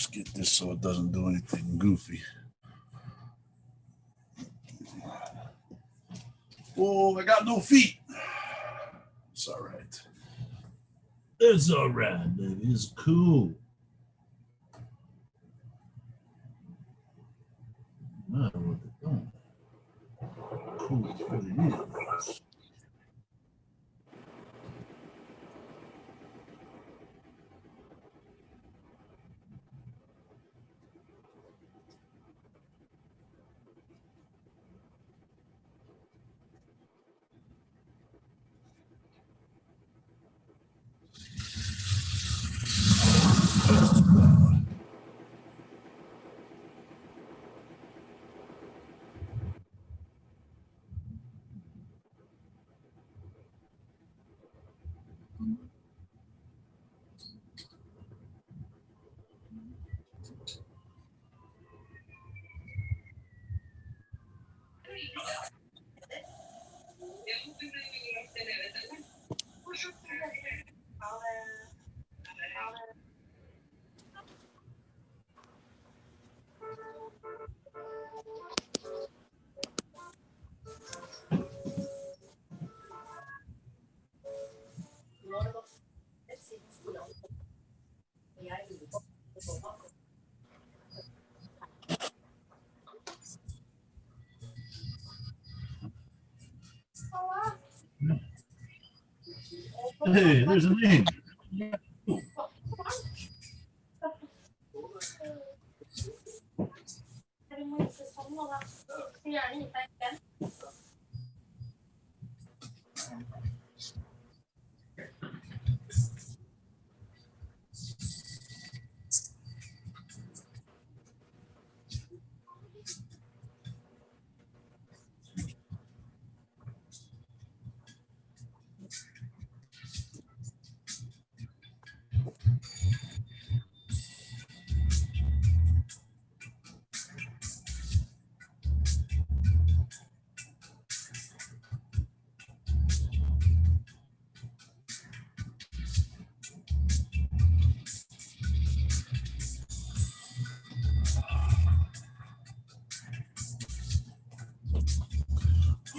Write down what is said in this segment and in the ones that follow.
Get this so it doesn't do anything goofy. Oh, I got no feet. It's all right. It's all right, baby. It's cool. No matter what they're doing. Cool, it really is. Hey, there's a name.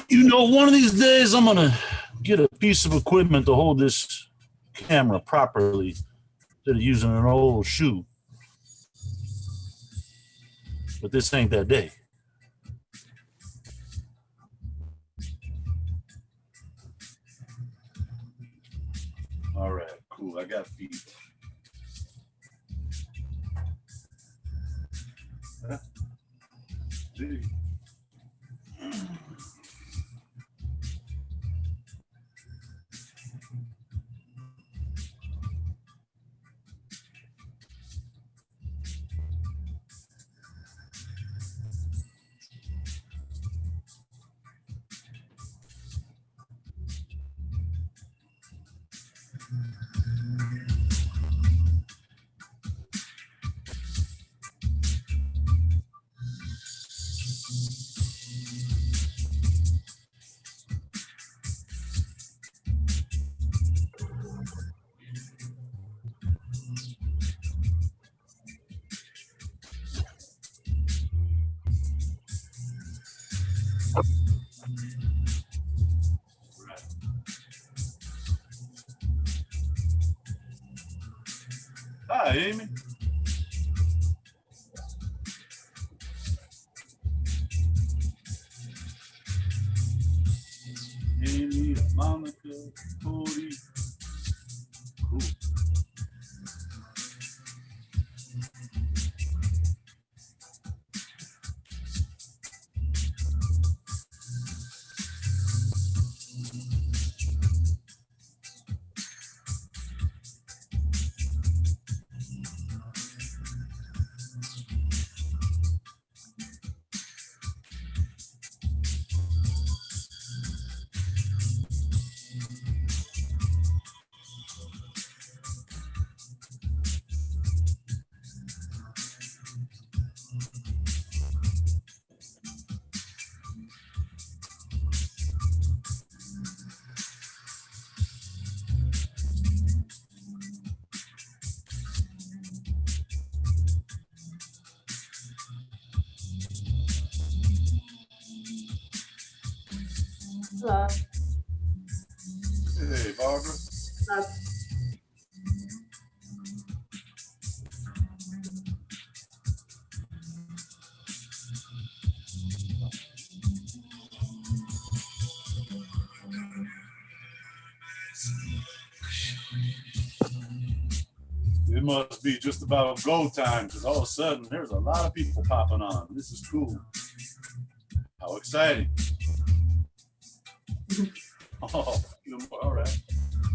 You know, one of these days I'm gonna get a piece of equipment to hold this camera properly instead of using an old shoe. But this ain't that day. All right, cool. I got feet. Hi, Amy. Amy, Monica, Cody. Cool. Hello. Hey, Barbara. Hello. It must be just about go time because all of a sudden there's a lot of people popping on. This is cool. How exciting. Oh, all right.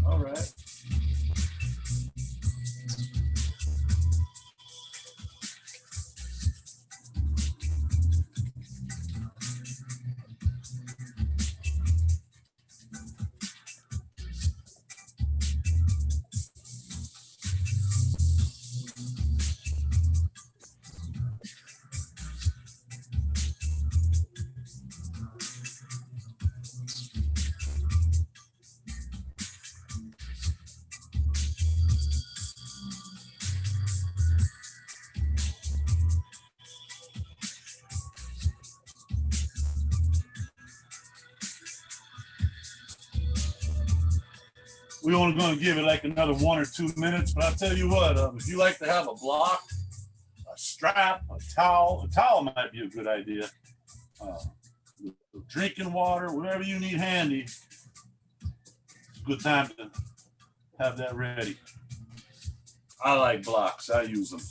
All right. We're only going to give it like another 1 or 2 minutes, but I'll tell you what, if you like to have a block, a strap, a towel might be a good idea. Drinking water, whatever you need handy, it's a good time to have that ready. I like blocks, I use them.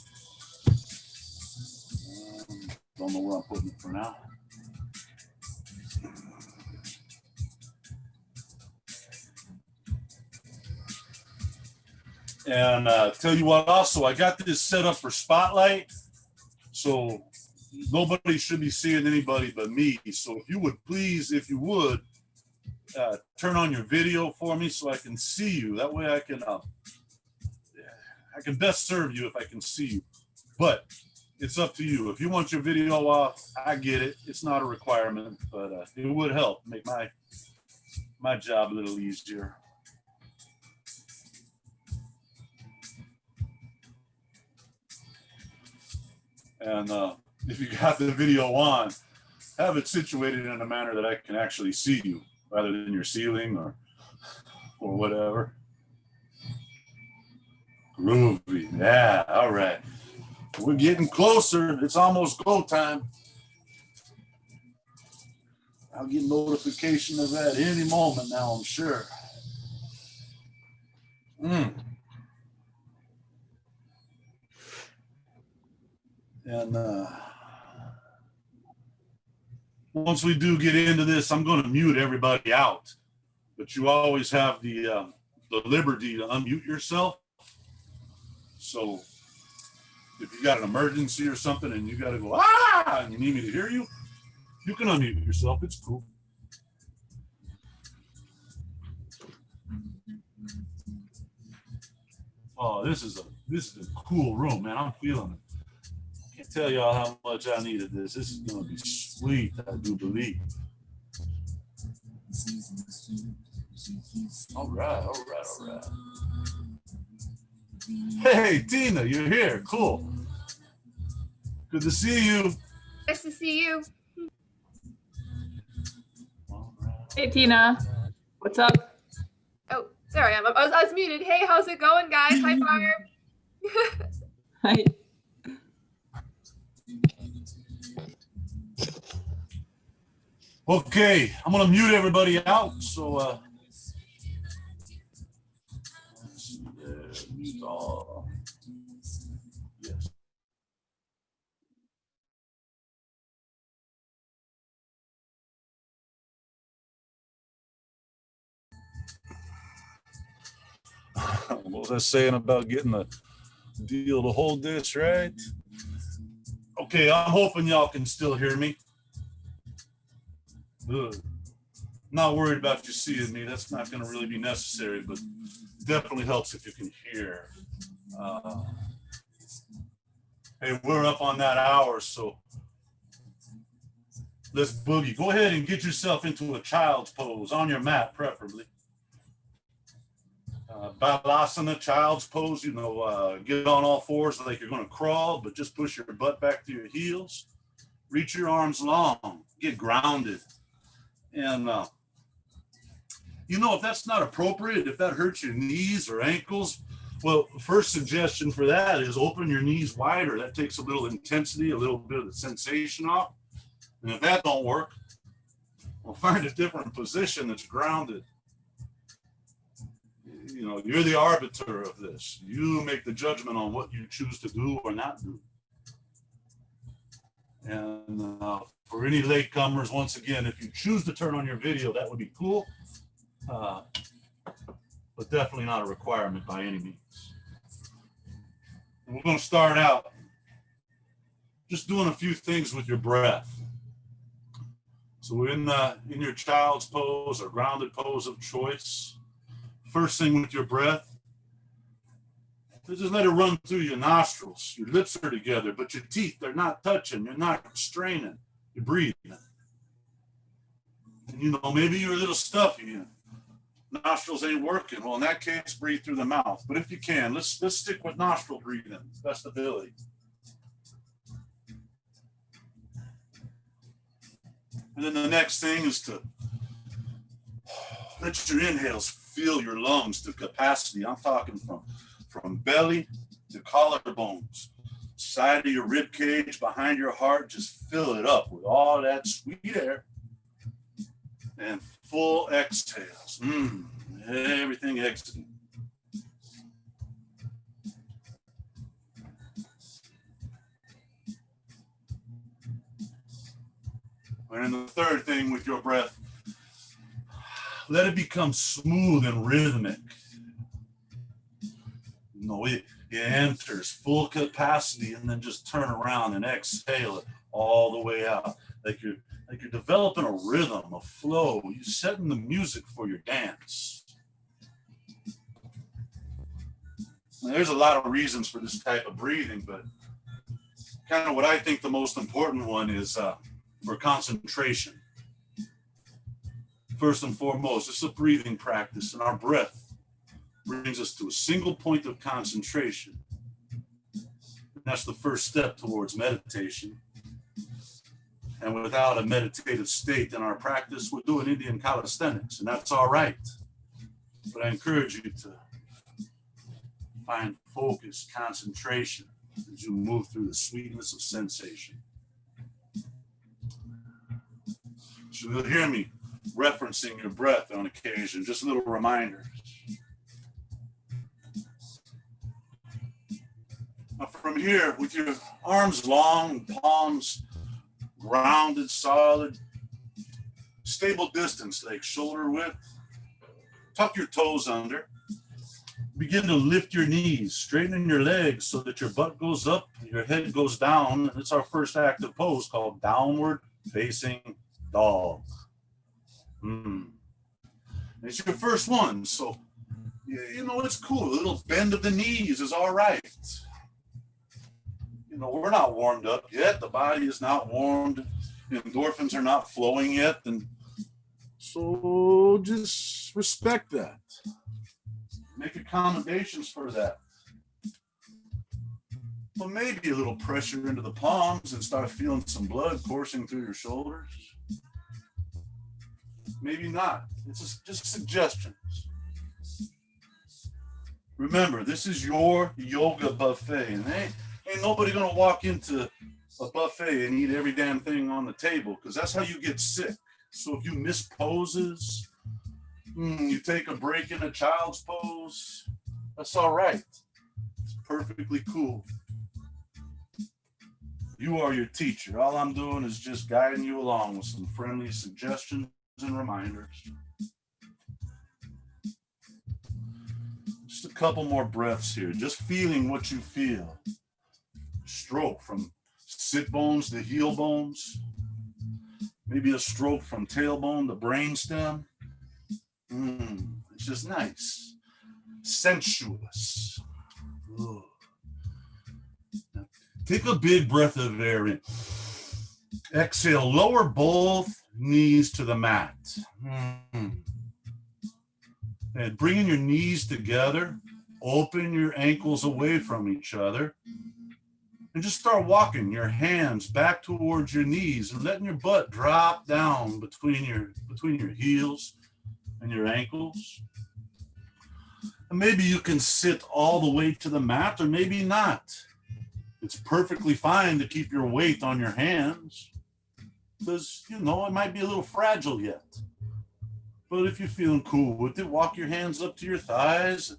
Don't know where I'm putting it for now. And tell you what, also, I got this set up for spotlight, so nobody should be seeing anybody but me. So if you would please, turn on your video for me so I can see you. That way I can best serve you if I can see you. But it's up to you. If you want your video off, I get it. It's not a requirement, but it would help make my job a little easier. And if you got the video on, have it situated in a manner that I can actually see you rather than your ceiling or whatever. Groovy. Yeah, all right. We're getting closer. It's almost go time. I'll get notification of that any moment now, I'm sure. And once we do get into this, I'm going to mute everybody out. But you always have the liberty to unmute yourself. So if you got an emergency or something and you got to go, and you need me to hear you, you can unmute yourself. It's cool. Oh, this is a cool room, man. I'm feeling it. I can't tell y'all how much I needed this. This is going to be sweet, I do believe. All right. Hey, Tina, you're here. Cool. Good to see you. Nice to see you. Hey, Tina. What's up? Oh, there I am. I was muted. Hey, how's it going, guys? Hi, Barb. Hi. Okay, I'm going to mute everybody out. So, yes. What was I saying about getting a deal to hold this, right? Okay, I'm hoping y'all can still hear me. Good. Not worried about you seeing me. That's not going to really be necessary, but definitely helps if you can hear. Hey, we're up on that hour, so let's boogie. Go ahead and get yourself into a child's pose on your mat, preferably. Balasana, child's pose, get on all fours like you're going to crawl, but just push your butt back to your heels. Reach your arms long, get grounded. And You know, if that's not appropriate, if that hurts your knees or ankles, well, first suggestion for that is open your knees wider. That takes a little intensity, a little bit of the sensation off. And if that don't work, we'll find a different position that's grounded. You know, you're the arbiter of this. You make the judgment on what you choose to do or not do. And for any latecomers, once again, if you choose to turn on your video, that would be cool. But definitely not a requirement by any means. And we're going to start out just doing a few things with your breath. So in your child's pose or grounded pose of choice, first thing with your breath, just let it run through your nostrils. Your lips are together, but your teeth, they're not touching. You're not straining. You're breathing. And you know, maybe you're a little stuffy and nostrils ain't working. Well, in that case, breathe through the mouth. But if you can, let's stick with nostril breathing, best ability. And then the next thing is to let your inhales fill your lungs to capacity. I'm talking from belly to collarbones, side of your rib cage, behind your heart. Just fill it up with all that sweet air. And full exhales. Everything exiting. And then the third thing with your breath, let it become smooth and rhythmic. You know, it enters full capacity and then just turn around and exhale it all the way out. Like you're developing a rhythm, a flow. You're setting the music for your dance. Now, there's a lot of reasons for this type of breathing, but kind of what I think the most important one is for concentration. First and foremost, it's a breathing practice, and our breath brings us to a single point of concentration. And that's the first step towards meditation. And without a meditative state in our practice, we're doing Indian calisthenics, and that's all right. But I encourage you to find focus, concentration as you move through the sweetness of sensation. So you'll hear me referencing your breath on occasion, just little reminders. Now from here, with your arms long, palms grounded, solid, stable distance, like shoulder width, tuck your toes under. Begin to lift your knees, straighten your legs so that your butt goes up, your head goes down. It's our first active pose called downward facing dog. It's your first one, so you know it's cool. A little bend of the knees is all right. You know, we're not warmed up yet. The body is not warmed. Endorphins are not flowing yet, and so just respect that. Make accommodations for that. Well, maybe a little pressure into the palms and start feeling some blood coursing through your shoulders. Maybe not. It's just suggestions. Remember, this is your yoga buffet, and ain't nobody gonna walk into a buffet and eat every damn thing on the table, because that's how you get sick. So if you miss poses, you take a break in a child's pose, that's all right. It's perfectly cool. You are your teacher. All I'm doing is just guiding you along with some friendly suggestions and reminders. Just a couple more breaths here, just feeling what you feel. Stroke from sit bones to heel bones. Maybe a stroke from tailbone to brainstem. It's just nice, sensuous. Ooh. Take a big breath of air in. Exhale, lower both knees to the mat. And bringing your knees together, open your ankles away from each other. And just start walking your hands back towards your knees and letting your butt drop down between your heels. and your ankles. And maybe you can sit all the way to the mat, or maybe not. It's perfectly fine to keep your weight on your hands because, you know, it might be a little fragile yet. But if you're feeling cool with it, walk your hands up to your thighs,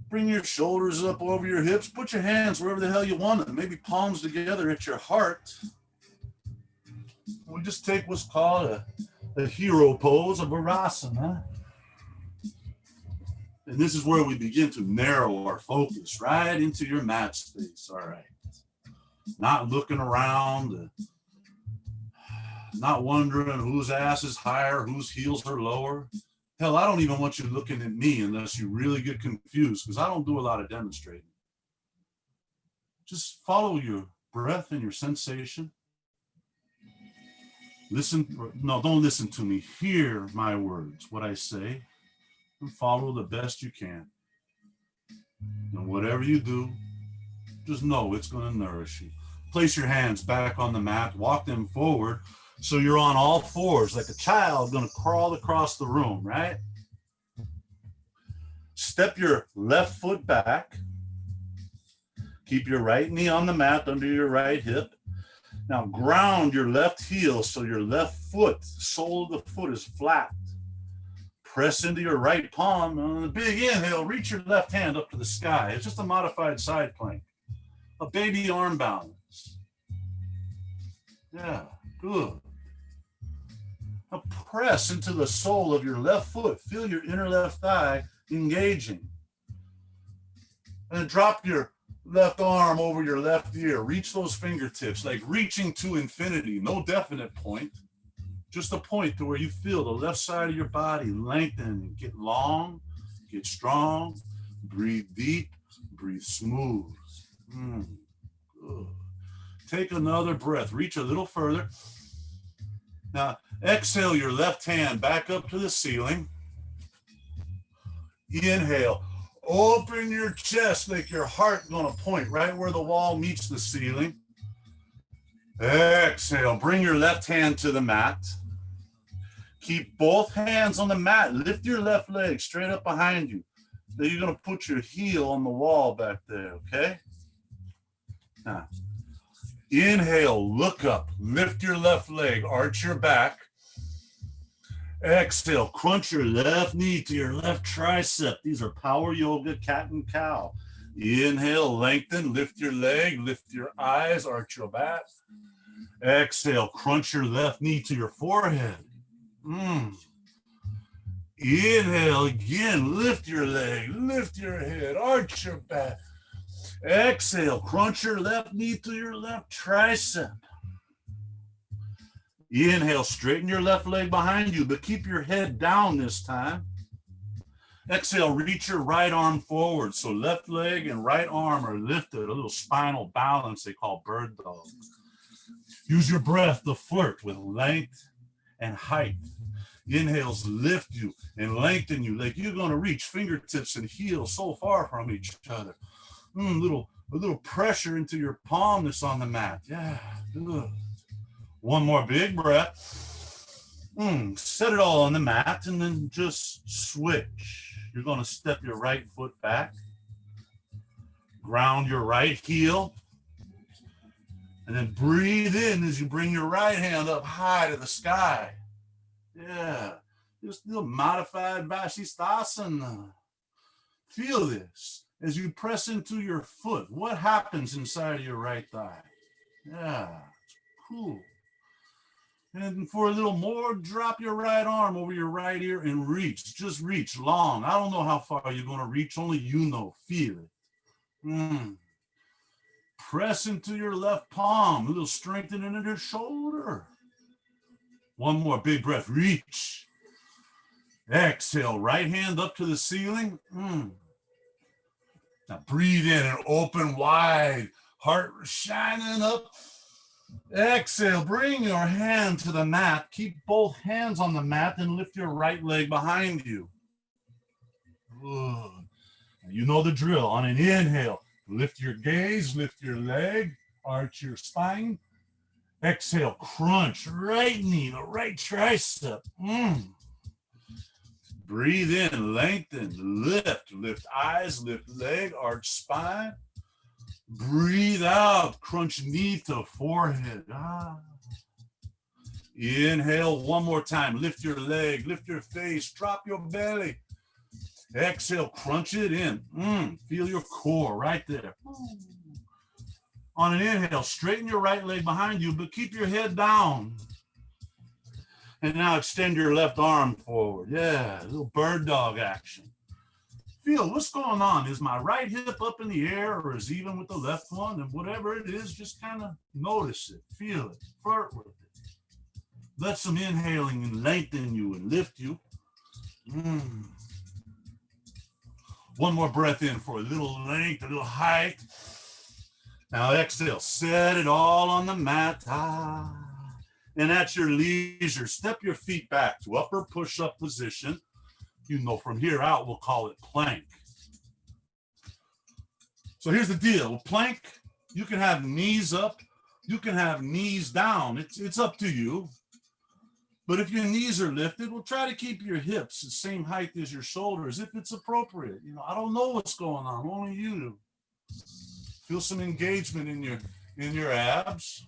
bring your shoulders up over your hips, put your hands wherever the hell you want them, maybe palms together at your heart. We just take what's called a hero pose, a Virasana. And this is where we begin to narrow our focus right into your mat space. All right. Not looking around, not wondering whose ass is higher, whose heels are lower. Hell, I don't even want you looking at me unless you really get confused, because I don't do a lot of demonstrating. Just follow your breath and your sensation. Listen, no, don't listen to me. Hear my words, what I say, and follow the best you can. And whatever you do, just know it's going to nourish you. Place your hands back on the mat, walk them forward so you're on all fours like a child going to crawl across the room, right? Step your left foot back. Keep your right knee on the mat under your right hip. Now ground your left heel so your left foot, sole of the foot is flat. Press into your right palm. On a big inhale, reach your left hand up to the sky. It's just a modified side plank. A baby arm balance. Yeah, good. Now press into the sole of your left foot. Feel your inner left thigh engaging. And then drop your left arm over your left ear. Reach those fingertips, like reaching to infinity. No definite point. Just a point to where you feel the left side of your body lengthen and get long, get strong. Breathe deep, breathe smooth. Good. Take another breath. Reach a little further. Now, exhale your left hand back up to the ceiling. Inhale. Open your chest like your heart gonna point right where the wall meets the ceiling. Exhale. Bring your left hand to the mat. Keep both hands on the mat. Lift your left leg straight up behind you. Then you're going to put your heel on the wall back there, okay? Now, inhale, look up. Lift your left leg, arch your back. Exhale, crunch your left knee to your left tricep. These are power yoga, cat and cow. Inhale, lengthen, lift your leg, lift your eyes, arch your back. Exhale, crunch your left knee to your forehead. Inhale again, lift your leg, lift your head, arch your back. Exhale, crunch your left knee to your left tricep. Inhale, straighten your left leg behind you, but keep your head down this time. Exhale, reach your right arm forward. So left leg and right arm are lifted, a little spinal balance they call bird dog. Use your breath to flirt with length and height. Inhales lift you and lengthen you like you're going to reach fingertips and heels so far from each other. A little pressure into your palm that's on the mat. Yeah, good. One more big breath. Set it all on the mat and then just switch. You're going to step your right foot back. Ground your right heel. And then breathe in as you bring your right hand up high to the sky. Yeah, just a little modified Vashisthasana. Feel this as you press into your foot. What happens inside of your right thigh? Yeah, it's cool. And for a little more, drop your right arm over your right ear and reach. Just reach long. I don't know how far you're going to reach. Only you know. Feel it. Press into your left palm. A little strengthening in your shoulder. One more big breath. Reach. Exhale. Right hand up to the ceiling. Now breathe in and open wide. Heart shining up. Exhale. Bring your hand to the mat. Keep both hands on the mat and lift your right leg behind you. Good. You know the drill. On an inhale, lift your gaze, lift your leg, arch your spine. Exhale, crunch, right knee, the right tricep. Breathe in, lengthen, lift, lift eyes, lift leg, arch spine. Breathe out, crunch knee to forehead. Inhale one more time, lift your leg, lift your face, drop your belly. Exhale, crunch it in. Feel your core right there. On an inhale, straighten your right leg behind you, but keep your head down. And now extend your left arm forward. Yeah, a little bird dog action. Feel what's going on. Is my right hip up in the air or is even with the left one? And whatever it is, just kind of notice it, feel it, flirt with it. Let some inhaling and lengthen you and lift you. One more breath in for a little length, a little height. Now exhale, set it all on the mat. And at your leisure, step your feet back to upper push-up position. You know, from here out, we'll call it plank. So here's the deal. With plank, you can have knees up, you can have knees down. It's up to you. But if your knees are lifted, we'll try to keep your hips the same height as your shoulders if it's appropriate. You know, I don't know what's going on, only you do. Feel some engagement in your abs.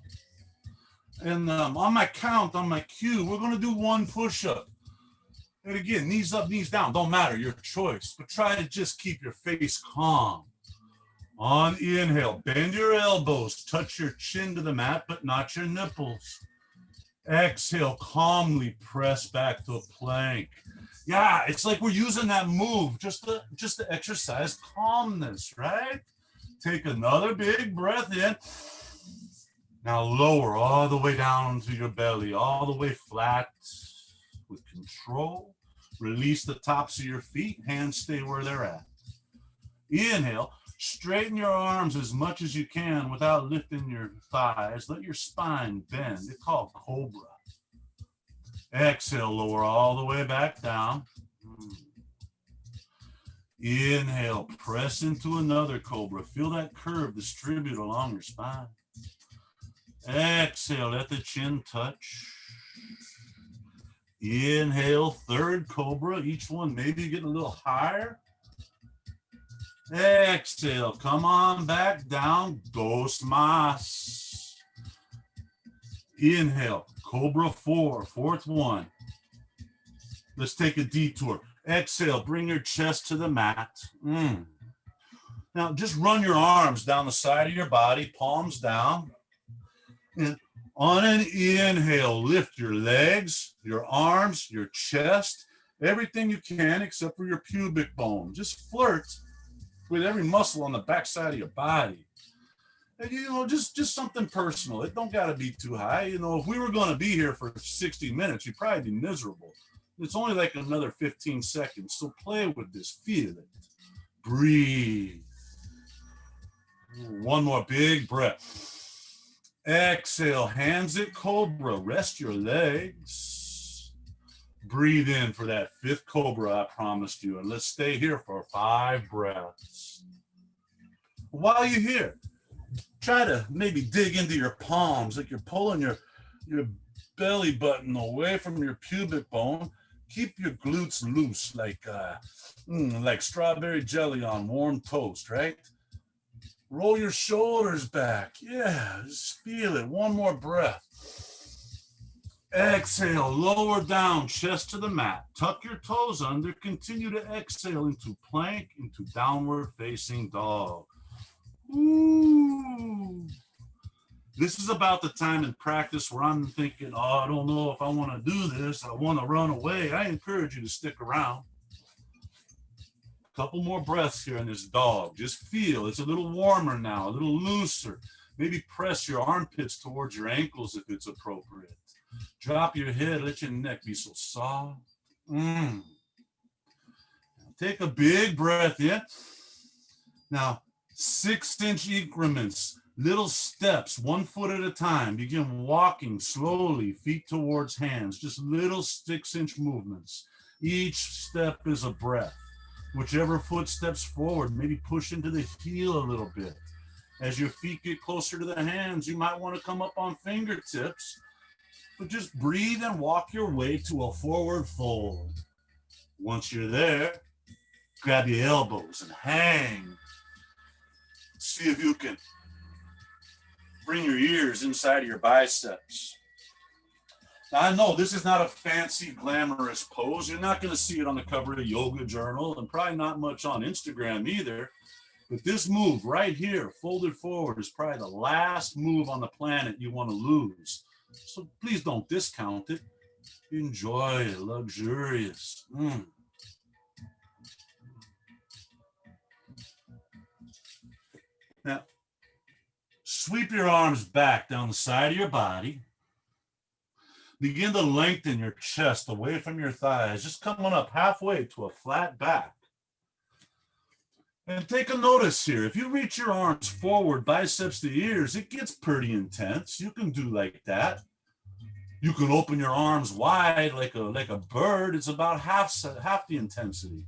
And on my count, on my cue, we're going to do one push-up. And again, knees up, knees down, don't matter, your choice. But try to just keep your face calm. On inhale, bend your elbows, touch your chin to the mat, but not your nipples. Exhale, calmly press back to a plank. Yeah, it's like we're using that move just to exercise calmness, right? Take another big breath in. Now lower all the way down to your belly, all the way flat with control. Release the tops of your feet, hands stay where they're at. Inhale, straighten your arms as much as you can without lifting your thighs. Let your spine bend. It's called cobra. Exhale, lower all the way back down. Inhale, press into another cobra. Feel that curve distribute along your spine. Exhale, let the chin touch. Inhale, third cobra. Each one maybe get a little higher. Exhale, come on back down. Dos más. Inhale, cobra 4, fourth one. Let's take a detour. Exhale, bring your chest to the mat. Now just run your arms down the side of your body, palms down. And on an inhale, lift your legs, your arms, your chest, everything you can except for your pubic bone. Just flirt with every muscle on the backside of your body. And, you know, just something personal. It don't got to be too high. You know, if we were going to be here for 60 minutes, you'd probably be miserable. It's only like another 15 seconds. So play with this. Feel it. Breathe. One more big breath. Exhale, hands at cobra. Rest your legs. Breathe in for that fifth cobra I promised you. And let's stay here for 5 breaths. While you're here, try to maybe dig into your palms like you're pulling your belly button away from your pubic bone. Keep your glutes loose like strawberry jelly on warm toast, right? Roll your shoulders back. Yeah, just feel it. One more breath. Exhale, lower down, chest to the mat. Tuck your toes under. Continue to exhale into plank, into downward facing dog. Ooh. This is about the time in practice where I'm thinking, oh, I don't know if I want to do this. I want to run away. I encourage you to stick around. Couple more breaths here in this dog. Just feel it's a little warmer now, a little looser. Maybe press your armpits towards your ankles if it's appropriate. Drop your head, let your neck be so soft. Take a big breath in. Now, 6-inch increments, little steps, 1 foot at a time. Begin walking slowly, feet towards hands, just little 6-inch movements. Each step is a breath. Whichever foot steps forward, maybe push into the heel a little bit. As your feet get closer to the hands, you might want to come up on fingertips, but just breathe and walk your way to a forward fold. Once you're there, grab your elbows and hang. See if you can bring your ears inside of your biceps. Now, I know this is not a fancy, glamorous pose. You're not going to see it on the cover of Yoga Journal and probably not much on Instagram either. But this move right here, folded forward, is probably the last move on the planet you want to lose. So please don't discount it. Enjoy it, luxurious. Now, sweep your arms back down the side of your body. Begin to lengthen your chest away from your thighs, just coming up halfway to a flat back. And take a notice here. If you reach your arms forward, biceps to ears, it gets pretty intense. You can do like that. You can open your arms wide like a bird. It's about half the intensity.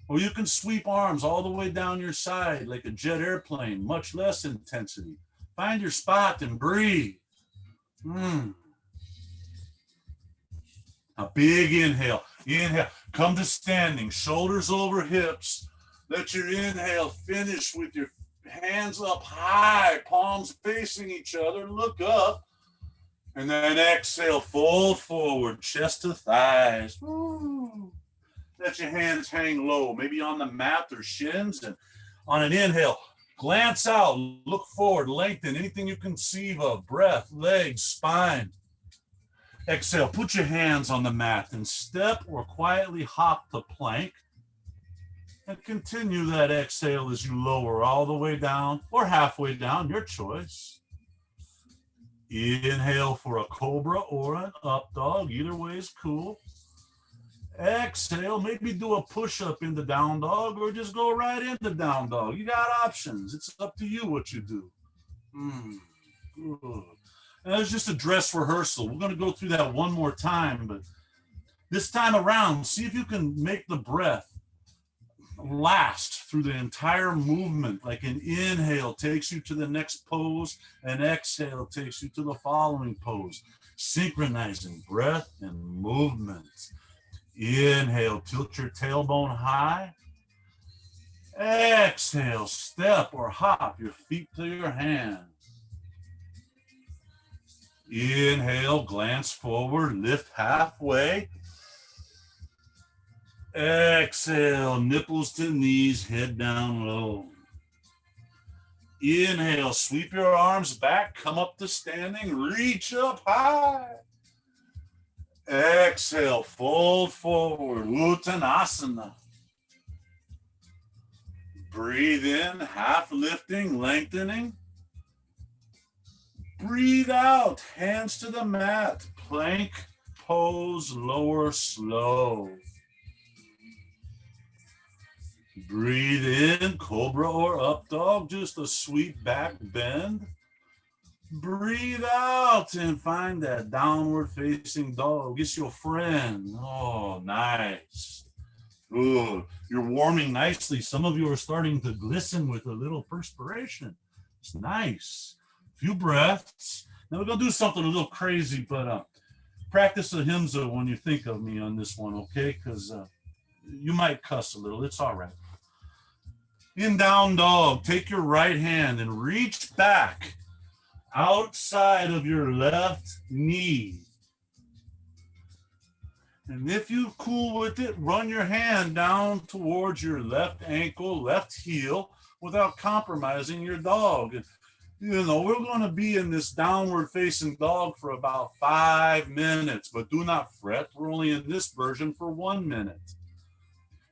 Or you can sweep arms all the way down your side like a jet airplane, much less intensity. Find your spot and breathe. A big inhale. Inhale. Come to standing, shoulders over hips. Let your inhale finish with your hands up high, palms facing each other. Look up. And then exhale, fold forward, chest to thighs. Woo. Let your hands hang low, maybe on the mat or shins. And on an inhale, glance out, look forward, lengthen anything you conceive of, breath, legs, spine. Exhale, put your hands on the mat and step or quietly hop to plank. And continue that exhale as you lower all the way down or halfway down, your choice. Inhale for a cobra or an up dog. Either way is cool. Exhale, maybe do a push-up into down dog or just go right into down dog. You got options. It's up to you what you do. Good. And that's just a dress rehearsal. We're going to go through that one more time, but this time around, see if you can make the breath last through the entire movement. Like an inhale takes you to the next pose, and exhale takes you to the following pose. Synchronizing breath and movement. Inhale, tilt your tailbone high. Exhale, step or hop your feet to your hands. Inhale, glance forward, lift halfway. Exhale, nipples to knees, head down low. Inhale, sweep your arms back, come up to standing, reach up high. Exhale, fold forward, Uttanasana. Breathe in, half lifting, lengthening. Breathe out, hands to the mat, plank pose, lower slow. Breathe in, cobra or up dog, just a sweet back bend. Breathe out and find that downward facing dog. It's your friend. Oh, nice. Good. You're warming nicely. Some of you are starting to glisten with a little perspiration. It's nice. Few breaths. Now we're going to do something a little crazy, but practice a himza when you think of me on this one, okay? Because you might cuss a little. It's all right. In down dog, take your right hand and reach back outside of your left knee. And if you're cool with it, run your hand down towards your left ankle, left heel, without compromising your dog. You know, we're going to be in this downward facing dog for about 5 minutes, but do not fret. We're only in this version for 1 minute.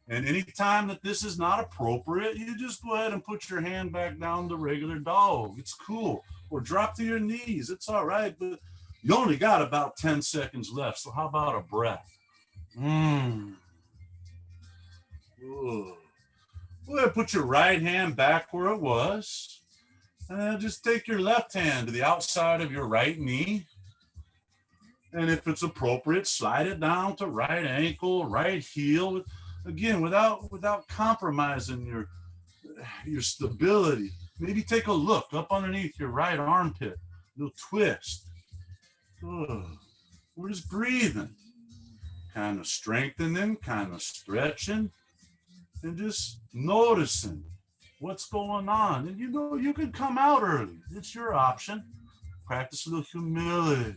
And anytime that this is not appropriate, you just go ahead and put your hand back down to regular dog. It's cool. Or drop to your knees. It's all right, but you only got about 10 seconds left. So how about a breath? Go ahead, put your right hand back where it was. And just take your left hand to the outside of your right knee. And if it's appropriate, slide it down to right ankle, right heel. Again, without compromising your stability. Maybe take a look up underneath your right armpit. A little twist. We're just breathing. kind of strengthening, kind of stretching, and just noticing what's going on. And you know, you can come out early. It's your option. Practice a little humility.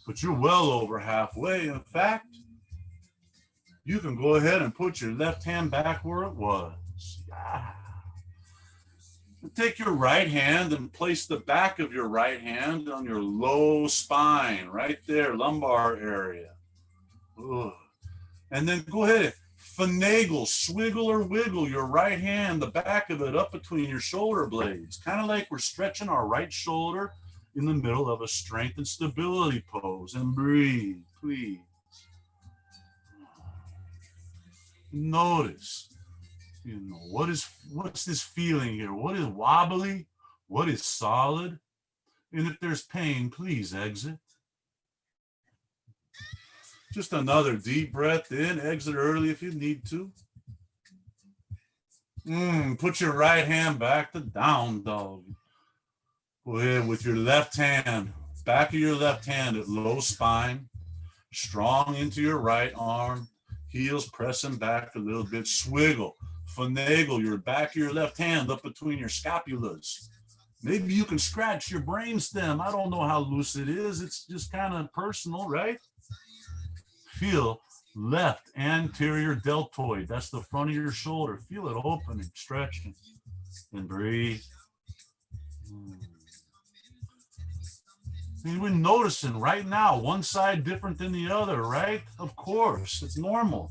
But you're well over halfway. In fact, you can go ahead and put your left hand back where it was. Yeah. And take your right hand and place the back of your right hand on your low spine, right there, lumbar area. Ugh. And then go ahead and finagle, swiggle or wiggle your right hand, the back of it up between your shoulder blades, kind of like we're stretching our right shoulder in the middle of a strength and stability pose. And breathe, please. Notice, you know, what's this feeling here? What is wobbly? What is solid? And if there's pain, please exit. Just another deep breath in. Exit early if you need to. Put your right hand back to down dog. Go ahead with your left hand, back of your left hand at low spine, strong into your right arm, heels pressing back a little bit, swiggle, finagle your back of your left hand up between your scapulas. Maybe you can scratch your brainstem. I don't know how loose it is. It's just kind of personal, right? Feel left anterior deltoid. That's the front of your shoulder. Feel it opening, stretching, and breathe. And we're noticing right now, one side different than the other, right? Of course, it's normal.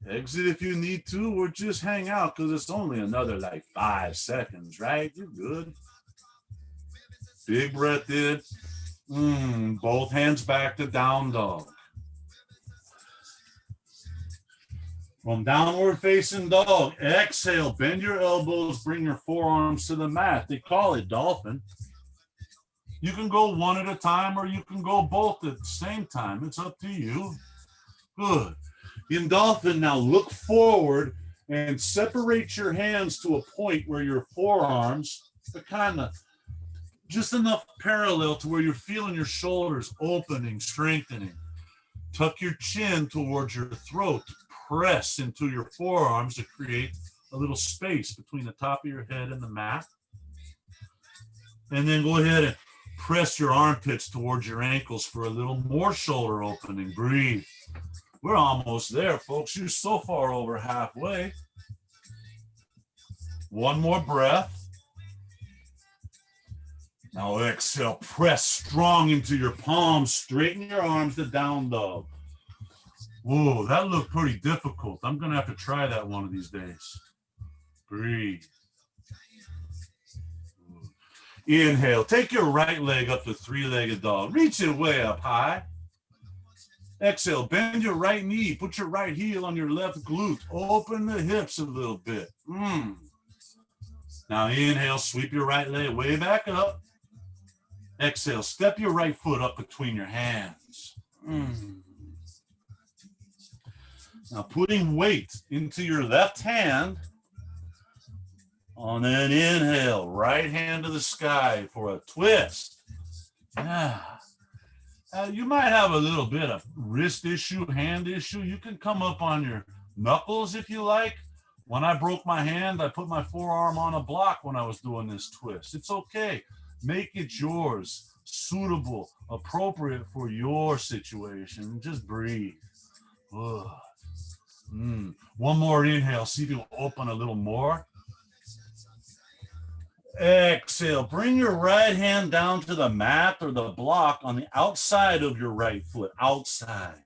Exit if you need to, or just hang out because it's only another like 5 seconds, right? You're good. Big breath in. Both hands back to down dog. From downward facing dog, exhale, bend your elbows, bring your forearms to the mat. They call it dolphin. You can go one at a time or you can go both at the same time. It's up to you. Good. In dolphin, now look forward and separate your hands to a point where your forearms are kind of just enough parallel to where you're feeling your shoulders opening, strengthening. Tuck your chin towards your throat. Press into your forearms to create a little space between the top of your head and the mat. And then go ahead and press your armpits towards your ankles for a little more shoulder opening. Breathe. We're almost there, folks. You're so far over halfway. One more breath. Now exhale, press strong into your palms. Straighten your arms to down dog. Whoa, that looked pretty difficult. I'm going to have to try that one of these days. Breathe. Inhale. Take your right leg up to three-legged dog. Reach it way up high. Exhale. Bend your right knee. Put your right heel on your left glute. Open the hips a little bit. Now inhale. Sweep your right leg way back up. Exhale. Step your right foot up between your hands. Now putting weight into your left hand. On an inhale, right hand to the sky for a twist. You might have a little bit of wrist issue, hand issue. You can come up on your knuckles if you like. When I broke my hand, I put my forearm on a block when I was doing this twist. It's okay. Make it yours, suitable, appropriate for your situation. Just breathe. One more inhale. See if you'll open a little more. Exhale. Bring your right hand down to the mat or the block on the outside of your right foot. Outside.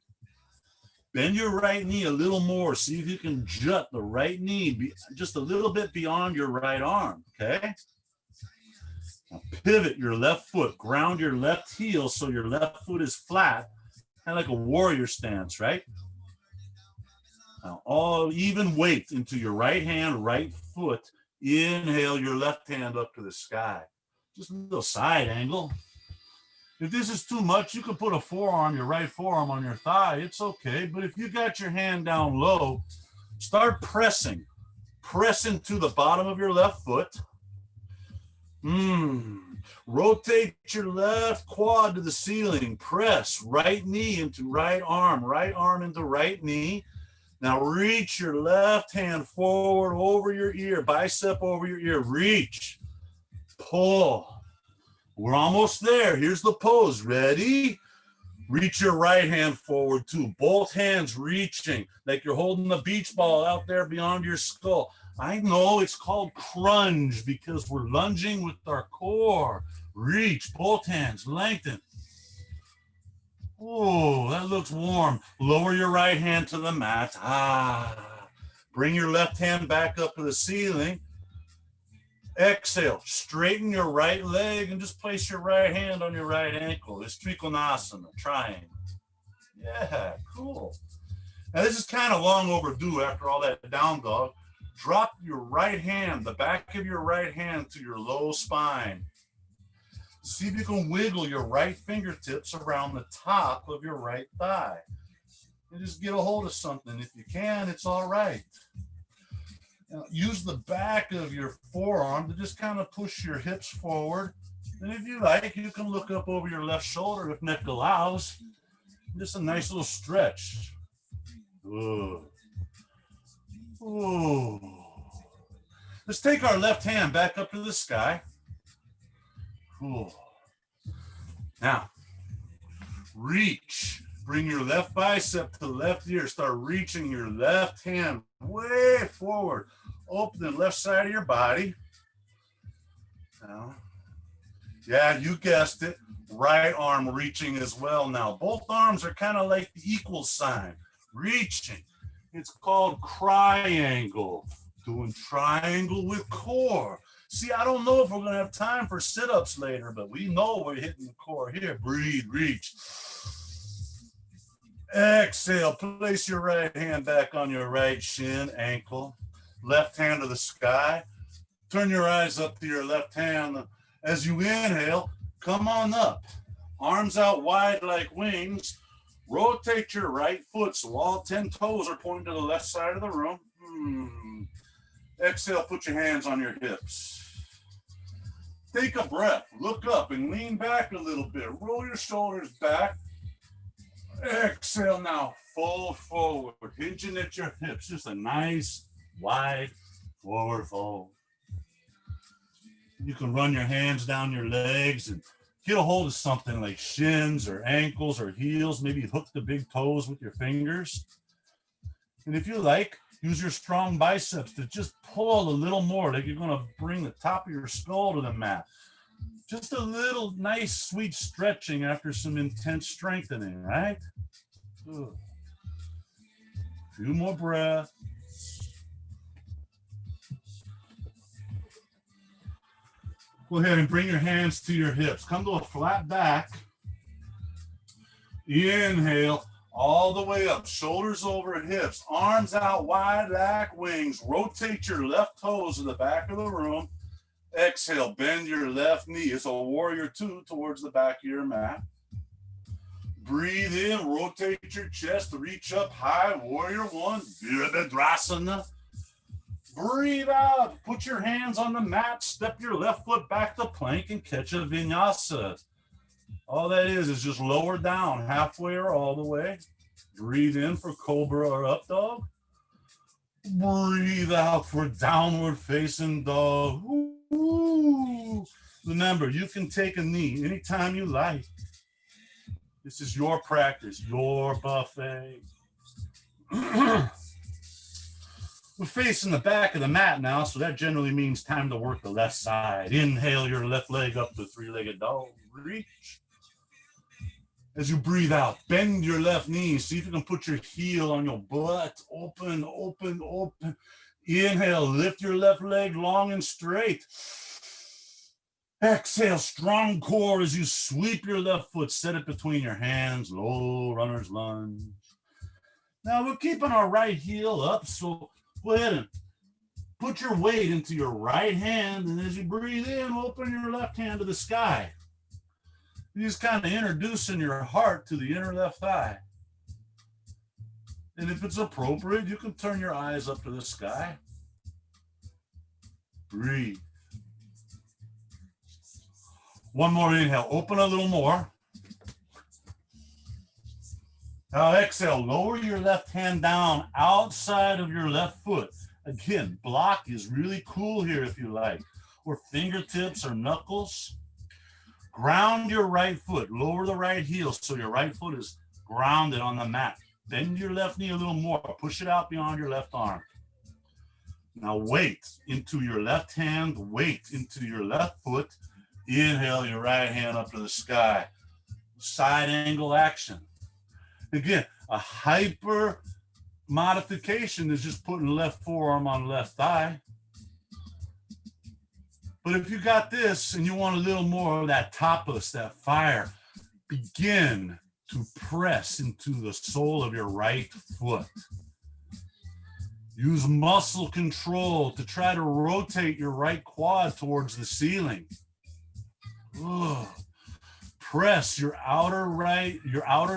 Bend your right knee a little more. See if you can jut the right knee just a little bit beyond your right arm. Okay? Now pivot your left foot. Ground your left heel so your left foot is flat. Kind of like a warrior stance, right? Now all even weight into your right hand, right foot. Inhale your left hand up to the sky. Just a little side angle. If this is too much, you can put a forearm, your right forearm on your thigh. It's okay. But if you got your hand down low, start pressing. Press into the bottom of your left foot. Rotate your left quad to the ceiling. Press right knee into right arm into right knee. Now reach your left hand forward over your ear, bicep over your ear. Reach, pull. We're almost there. Here's the pose. Ready? Reach your right hand forward too. Both hands reaching like you're holding a beach ball out there beyond your skull. I know it's called crunge because we're lunging with our core. Reach, both hands, lengthen. Oh, that looks warm. Lower your right hand to the mat. Bring your left hand back up to the ceiling. Exhale, straighten your right leg and just place your right hand on your right ankle. It's Trikonasana, triangle. Yeah, cool. Now this is kind of long overdue after all that down dog. Drop your right hand, the back of your right hand to your low spine. See if you can wiggle your right fingertips around the top of your right thigh. And just get a hold of something. If you can, it's all right. Now, use the back of your forearm to just kind of push your hips forward. And if you like, you can look up over your left shoulder if neck allows. Just a nice little stretch. Good. Ooh. Let's take our left hand back up to the sky. Cool. Now, reach. Bring your left bicep to the left ear. Start reaching your left hand way forward. Open the left side of your body. Now, yeah, you guessed it. Right arm reaching as well now. Both arms are kind of like the equal sign. Reaching. It's called triangle. Doing triangle with core. See, I don't know if we're going to have time for sit-ups later, but we know we're hitting the core here. Breathe, reach. Exhale, place your right hand back on your right shin, ankle. Left hand to the sky. Turn your eyes up to your left hand. As you inhale, come on up. Arms out wide like wings. Rotate your right foot so all 10 toes are pointing to the left side of the room. Exhale, put your hands on your hips. Take a breath, look up and lean back a little bit. Roll your shoulders back. Exhale now, fold forward, hinging at your hips. Just a nice, wide forward fold. You can run your hands down your legs and get a hold of something like shins or ankles or heels. Maybe hook the big toes with your fingers. And if you like, use your strong biceps to just pull a little more, like you're going to bring the top of your skull to the mat. Just a little nice, sweet stretching after some intense strengthening, right? Good. A few more breaths. Go ahead and bring your hands to your hips. Come to a flat back. Inhale. All the way up, shoulders over hips, arms out wide like wings. Rotate your left toes to the back of the room. Exhale, bend your left knee. It's a warrior two towards the back of your mat. Breathe in, rotate your chest, reach up high, warrior one, Virabhadrasana. Breathe out, put your hands on the mat, step your left foot back to plank and catch a vinyasa. All that is just lower down, halfway or all the way. Breathe in for cobra or up dog. Breathe out for downward facing dog. Ooh. Remember, you can take a knee anytime you like. This is your practice, your buffet. We're facing the back of the mat now, so that generally means time to work the left side. Inhale your left leg up to three-legged dog. Reach. As you breathe out, bend your left knee. See if you can put your heel on your butt. Open, open, open. Inhale, lift your left leg long and straight. Exhale, strong core as you sweep your left foot. Set it between your hands. Low runner's lunge. Now we're keeping our right heel up, so go ahead and put your weight into your right hand. And as you breathe in, open your left hand to the sky. You're just kind of introducing your heart to the inner left thigh. And if it's appropriate, you can turn your eyes up to the sky. Breathe. One more inhale, open a little more. Now exhale, lower your left hand down outside of your left foot. Again, block is really cool here if you like, or fingertips or knuckles. Ground your right foot, lower the right heel so your right foot is grounded on the mat. Bend your left knee a little more, push it out beyond your left arm. Now weight into your left hand, weight into your left foot. Inhale your right hand up to the sky. Side angle action. Again, a hyper modification is just putting left forearm on left thigh. But if you got this and you want a little more of that tapas, that fire, begin to press into the sole of your right foot. Use muscle control to try to rotate your right quad towards the ceiling. Ugh. Press your outer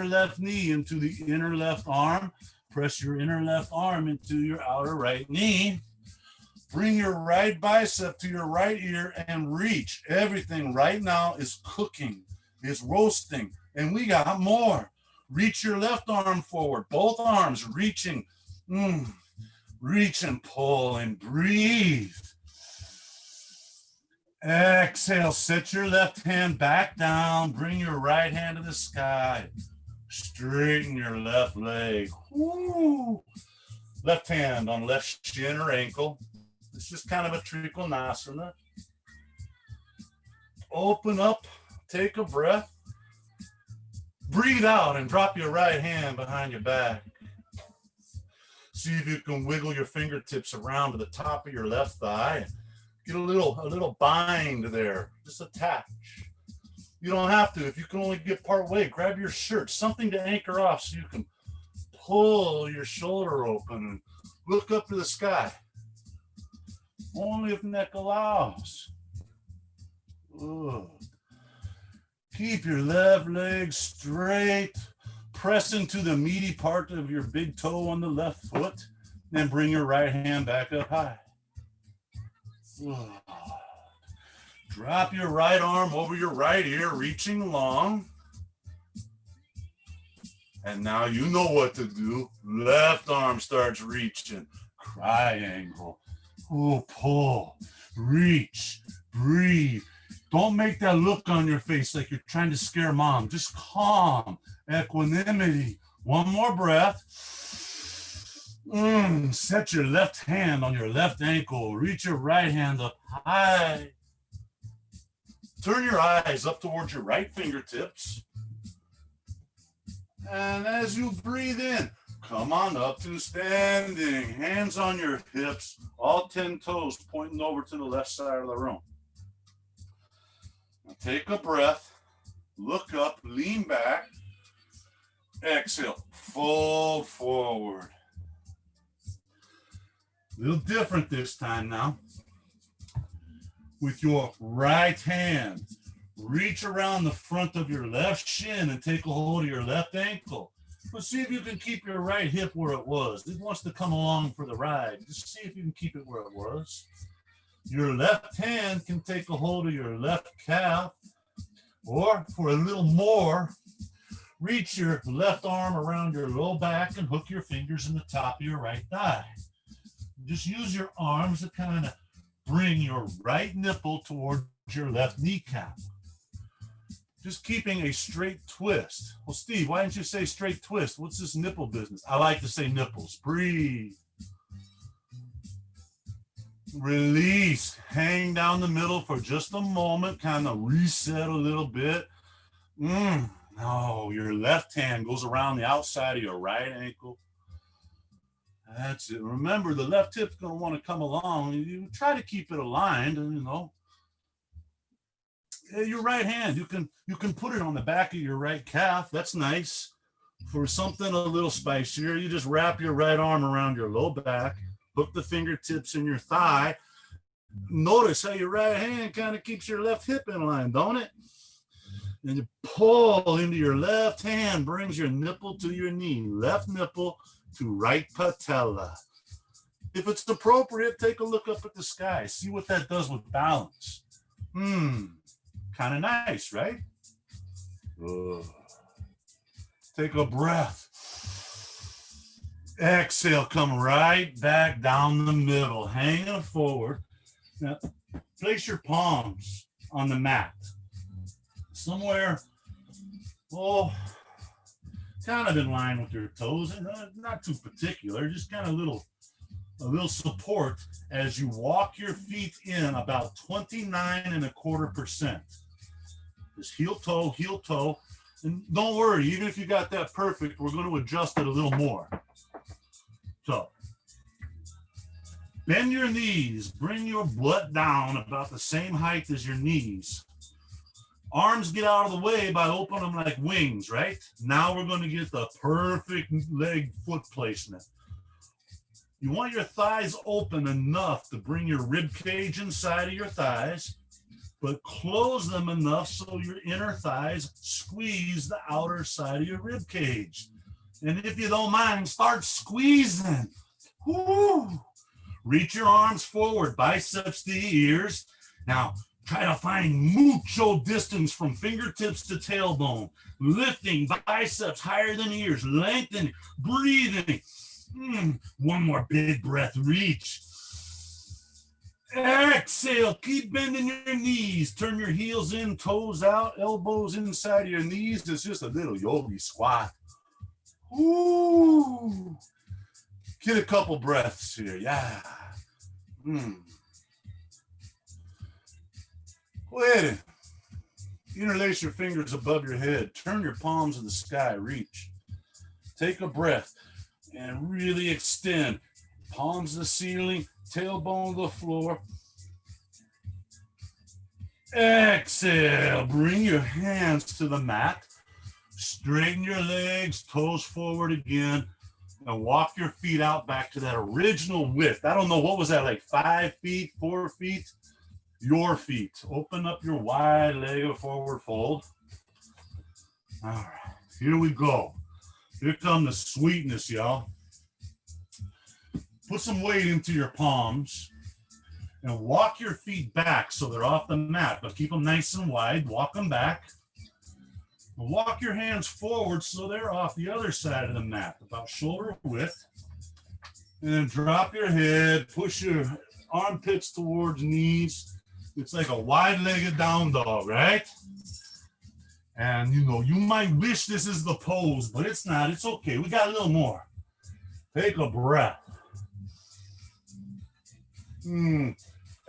left knee into the inner left arm. Press your inner left arm into your outer right knee. Bring your right bicep to your right ear and reach. Everything right now is cooking, is roasting, and we got more. Reach your left arm forward, both arms reaching. Reach and pull and breathe. Exhale, set your left hand back down. Bring your right hand to the sky. Straighten your left leg. Woo. Left hand on left shin or ankle. It's just kind of a trikonasana. Open up, take a breath. Breathe out and drop your right hand behind your back. See if you can wiggle your fingertips around to the top of your left thigh. Get a little bind there, just attach. You don't have to. If you can only get part way, grab your shirt, something to anchor off so you can pull your shoulder open and look up to the sky. Only if neck allows. Ugh. Keep your left leg straight. Press into the meaty part of your big toe on the left foot. Then bring your right hand back up high. Drop your right arm over your right ear, reaching long. And now you know what to do. Left arm starts reaching. Triangle. Pull. Reach. Breathe. Don't make that look on your face like you're trying to scare mom. Just calm. Equanimity. One more breath. Set your left hand on your left ankle. Reach your right hand up high. Turn your eyes up towards your right fingertips. And as you breathe in, come on up to standing. Hands on your hips, all 10 toes pointing over to the left side of the room. Now take a breath. Look up, lean back. Exhale, fold forward. A little different this time now. With your right hand, reach around the front of your left shin and take a hold of your left ankle. But see if you can keep your right hip where it was. It wants to come along for the ride. Just see if you can keep it where it was. Your left hand can take a hold of your left calf, or for a little more, reach your left arm around your low back and hook your fingers in the top of your right thigh. Just use your arms to kind of bring your right nipple towards your left kneecap. Just keeping a straight twist. Well, Steve, why didn't you say straight twist? What's this nipple business? I like to say nipples. Breathe. Release. Hang down the middle for just a moment. Kind of reset a little bit. No, your left hand goes around the outside of your right ankle. That's it. Remember, the left hip's going to want to come along. You try to keep it aligned, and your right hand, you can put it on the back of your right calf. That's nice. For something a little spicier, you just wrap your right arm around your low back, hook the fingertips in your thigh. Notice how your right hand kind of keeps your left hip in line, don't it? And you pull into your left hand, brings your nipple to your knee. Left nipple to right patella. If it's appropriate, take a look up at the sky. See what that does with balance. Kind of nice, right? Ugh. Take a breath. Exhale, come right back down the middle, hanging forward. Now, place your palms on the mat. Somewhere, kind of in line with your toes, and not too particular, just kind of a little support as you walk your feet in about 29.25%. Just heel toe, and don't worry, even if you got that perfect, we're going to adjust it a little more. So, bend your knees, bring your butt down about the same height as your knees. Arms get out of the way by opening them like wings, right? Now we're going to get the perfect leg foot placement. You want your thighs open enough to bring your rib cage inside of your thighs, but close them enough so your inner thighs squeeze the outer side of your rib cage. And if you don't mind, start squeezing. Woo! Reach your arms forward, biceps to ears. Now, try to find mucho distance from fingertips to tailbone. Lifting biceps higher than ears, lengthening, breathing. One more big breath, reach. Exhale, keep bending your knees. Turn your heels in, toes out, elbows inside of your knees. It's just a little yogi squat. Ooh. Get a couple breaths here, yeah. Go ahead and interlace your fingers above your head. Turn your palms to the sky, reach. Take a breath and really extend. Palms to the ceiling, tailbone to the floor. Exhale, bring your hands to the mat. Straighten your legs, toes forward again. And walk your feet out back to that original width. I don't know, what was that, like 5 feet, 4 feet? Your feet. Open up your wide leg of forward fold. All right, here we go. Here comes the sweetness, y'all. Put some weight into your palms and walk your feet back so they're off the mat, but keep them nice and wide. Walk them back. Walk your hands forward so they're off the other side of the mat, about shoulder width. And then drop your head, push your armpits towards knees. It's like a wide-legged down dog, right? And you might wish this is the pose, but it's not. It's okay. We got a little more. Take a breath.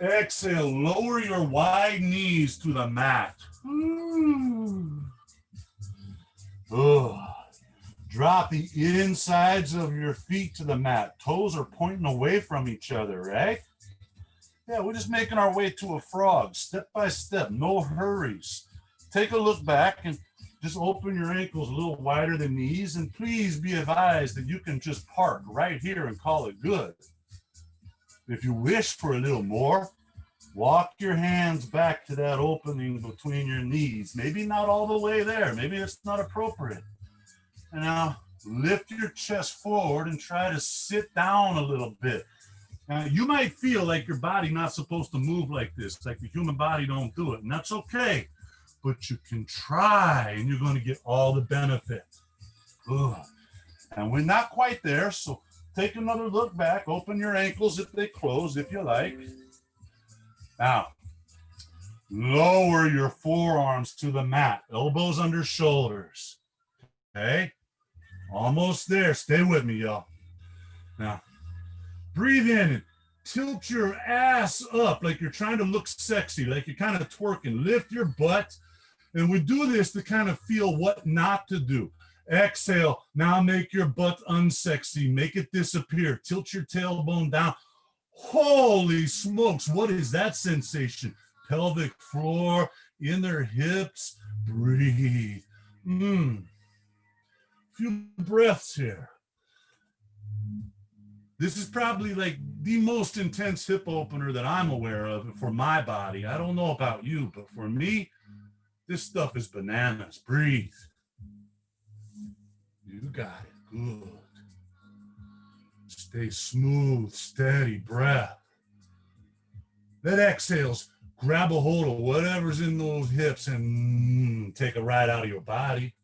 Exhale, lower your wide knees to the mat. Drop the insides of your feet to the mat. Toes are pointing away from each other, right? Yeah, we're just making our way to a frog, step by step, no hurries. Take a look back and just open your ankles a little wider than knees, and please be advised that you can just park right here and call it good. If you wish for a little more, walk your hands back to that opening between your knees. Maybe not all the way there. Maybe it's not appropriate. And now lift your chest forward and try to sit down a little bit. Now, you might feel like your body not supposed to move like this, like the human body don't do it, and that's okay. But you can try, and you're going to get all the benefit. And we're not quite there, so take another look back. Open your ankles if they close, if you like. Now, lower your forearms to the mat, elbows under shoulders. Okay? Almost there. Stay with me, y'all. Now, breathe in and tilt your ass up like you're trying to look sexy, like you're kind of twerking. Lift your butt. And we do this to kind of feel what not to do. Exhale. Now make your butt unsexy. Make it disappear. Tilt your tailbone down. Holy smokes. What is that sensation? Pelvic floor, inner hips. Breathe. Few breaths here. This is probably like the most intense hip opener that I'm aware of for my body. I don't know about you, but for me, this stuff is bananas. Breathe. You got it. Good. Stay smooth, steady breath. That exhale's grab a hold of whatever's in those hips and take a ride out of your body.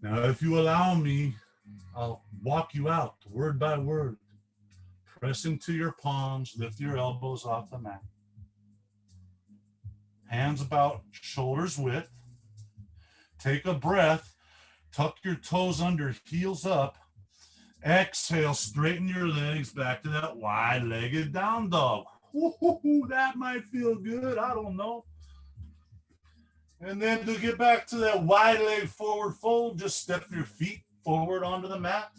Now, if you allow me, I'll walk you out word by word. Press into your palms, lift your elbows off the mat. Hands about shoulders width. Take a breath, tuck your toes under, heels up. Exhale, straighten your legs back to that wide-legged down dog. Ooh, that might feel good, I don't know. And then to get back to that wide leg forward fold, just step your feet forward onto the mat.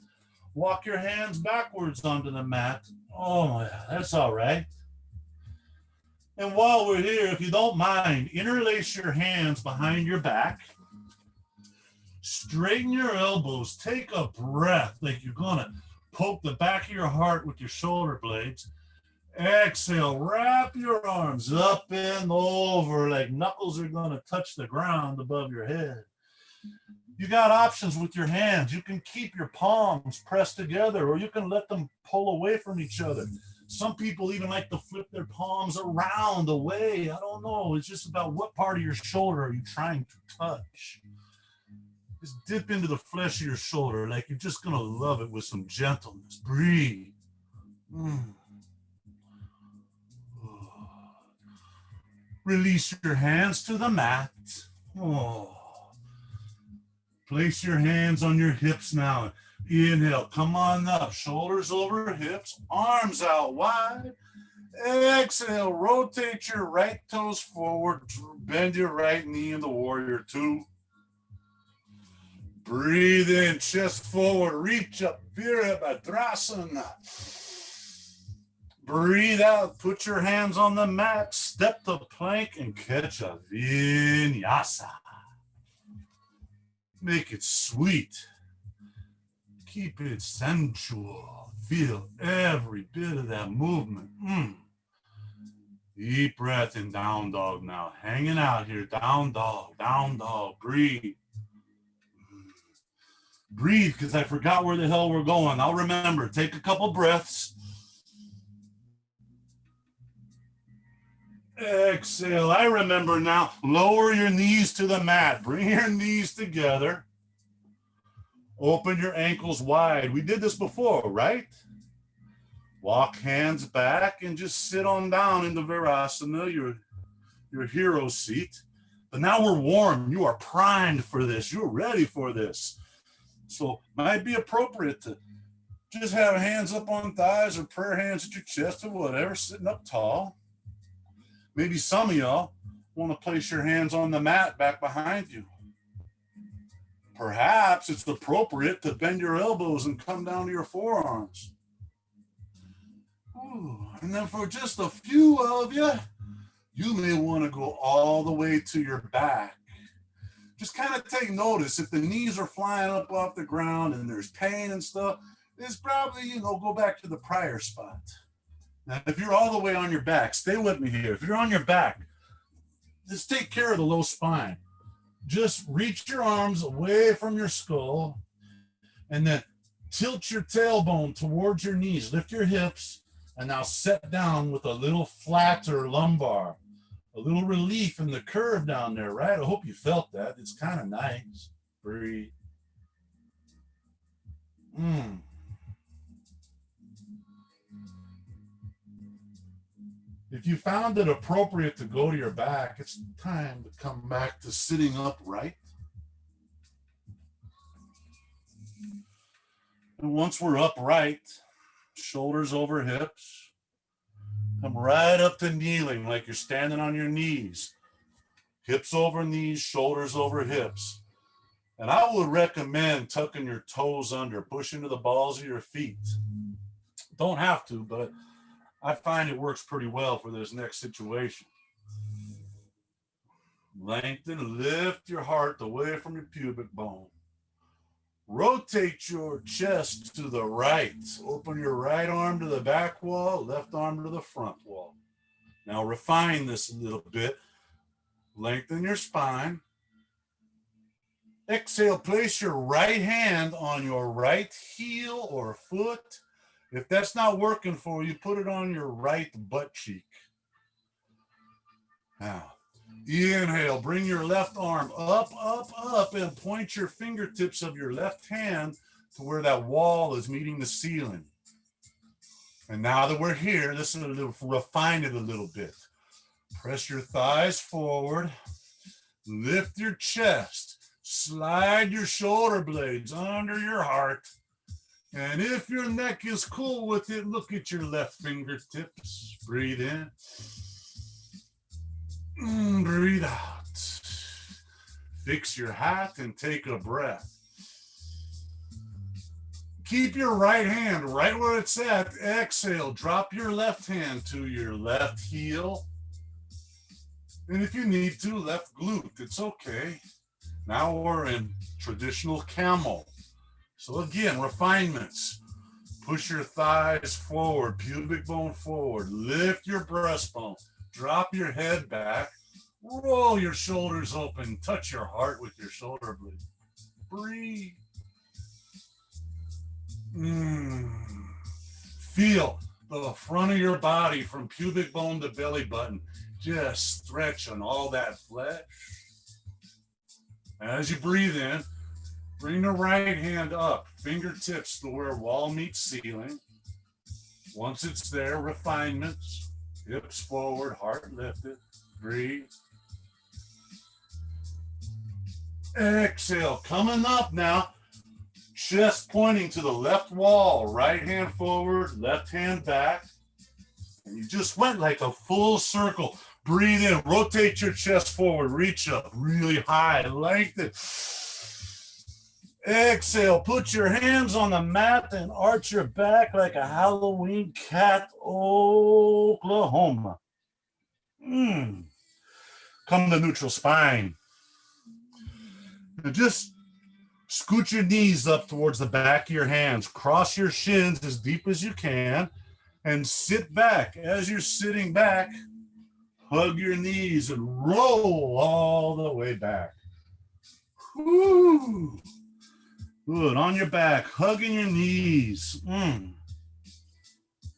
Walk your hands backwards onto the mat. Oh, that's all right. And while we're here, if you don't mind, interlace your hands behind your back. Straighten your elbows. Take a breath like you're going to poke the back of your heart with your shoulder blades. Exhale, wrap your arms up and over like knuckles are going to touch the ground above your head. You got options with your hands. You can keep your palms pressed together, or you can let them pull away from each other. Some people even like to flip their palms around, away. I don't know. It's just about what part of your shoulder are you trying to touch. Just dip into the flesh of your shoulder like you're just going to love it with some gentleness. Breathe. Release your hands to the mat. Oh. Place your hands on your hips now. Inhale, come on up. Shoulders over hips, arms out wide. Exhale, rotate your right toes forward. Bend your right knee in the warrior two. Breathe in, chest forward, reach up, Virabhadrasana. Breathe out, put your hands on the mat, step the plank and catch a vinyasa. Make it sweet. Keep it sensual. Feel every bit of that movement. Deep breath in down dog now. Hanging out here, down dog, breathe. Breathe, because I forgot where the hell we're going. I'll remember. Take a couple breaths. Exhale. I remember now. Lower your knees to the mat. Bring your knees together. Open your ankles wide. We did this before, right? Walk hands back and just sit on down into Virasana, your hero seat. But now we're warm. You are primed for this. You're ready for this. So might be appropriate to just have hands up on thighs or prayer hands at your chest or whatever, sitting up tall. Maybe some of y'all want to place your hands on the mat back behind you. Perhaps it's appropriate to bend your elbows and come down to your forearms. Ooh, and then for just a few of you, you may want to go all the way to your back. Just kind of take notice if the knees are flying up off the ground and there's pain and stuff, it's probably, go back to the prior spot. Now, if you're all the way on your back, stay with me here. If you're on your back, just take care of the low spine. Just reach your arms away from your skull and then tilt your tailbone towards your knees. Lift your hips and now set down with a little flatter lumbar. A little relief in the curve down there, right? I hope you felt that. It's kind of nice. Breathe. If you found it appropriate to go to your back, it's time to come back to sitting upright. And once we're upright, shoulders over hips, come right up to kneeling like you're standing on your knees. Hips over knees, shoulders over hips. And I would recommend tucking your toes under, push into the balls of your feet. Don't have to, but I find it works pretty well for this next situation. Lengthen, lift your heart away from your pubic bone. Rotate your chest to the right. Open your right arm to the back wall, left arm to the front wall. Now refine this a little bit. Lengthen your spine. Exhale, place your right hand on your right heel or foot. If that's not working for you, put it on your right butt cheek. Now, inhale, bring your left arm up, up, up, and point your fingertips of your left hand to where that wall is meeting the ceiling. And now that we're here, this is refine it a little bit. Press your thighs forward, lift your chest, slide your shoulder blades under your heart. And if your neck is cool with it, look at your left fingertips. Breathe in. Breathe out. Fix your hat and take a breath. Keep your right hand right where it's at. Exhale, drop your left hand to your left heel. And if you need to, left glute, it's okay. Now we're in traditional camel. So again, refinements. Push your thighs forward, pubic bone forward, lift your breastbone, drop your head back, roll your shoulders open, touch your heart with your shoulder blade. Breathe. Feel the front of your body from pubic bone to belly button, just stretching all that flesh. As you breathe in, bring the right hand up, fingertips to where wall meets ceiling. Once it's there, refinements, hips forward, heart lifted, breathe. Exhale, coming up now, chest pointing to the left wall, right hand forward, left hand back. And you just went like a full circle. Breathe in, rotate your chest forward, reach up really high, lengthen. Exhale, put your hands on the mat and arch your back like a Halloween cat, Oklahoma. Come to neutral spine. Now just scoot your knees up towards the back of your hands. Cross your shins as deep as you can and sit back. As you're sitting back, hug your knees and roll all the way back. Woo. Good. On your back, hugging your knees.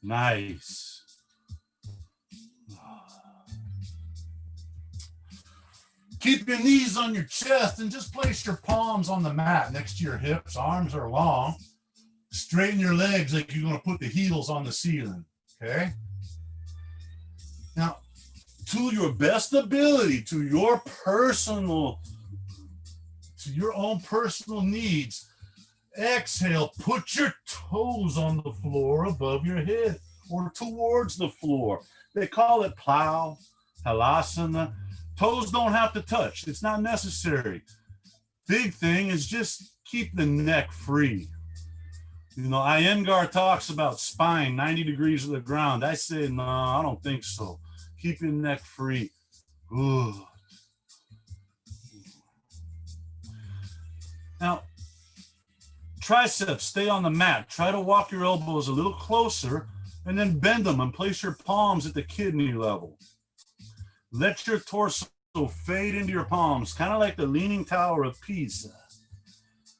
Nice. Keep your knees on your chest and just place your palms on the mat next to your hips. Arms are long. Straighten your legs like you're going to put the heels on the ceiling. Okay? Now, to your best ability, to your own personal needs, exhale, put your toes on the floor above your head or towards the floor. They call it plow, halasana. Toes don't have to touch. It's not necessary. Big thing is just keep the neck free. You know, Iyengar talks about spine 90 degrees to the ground. I say, no, I don't think so. Keep your neck free. Good. Now, triceps, stay on the mat. Try to walk your elbows a little closer and then bend them and place your palms at the kidney level. Let your torso fade into your palms, kind of like the Leaning Tower of Pisa.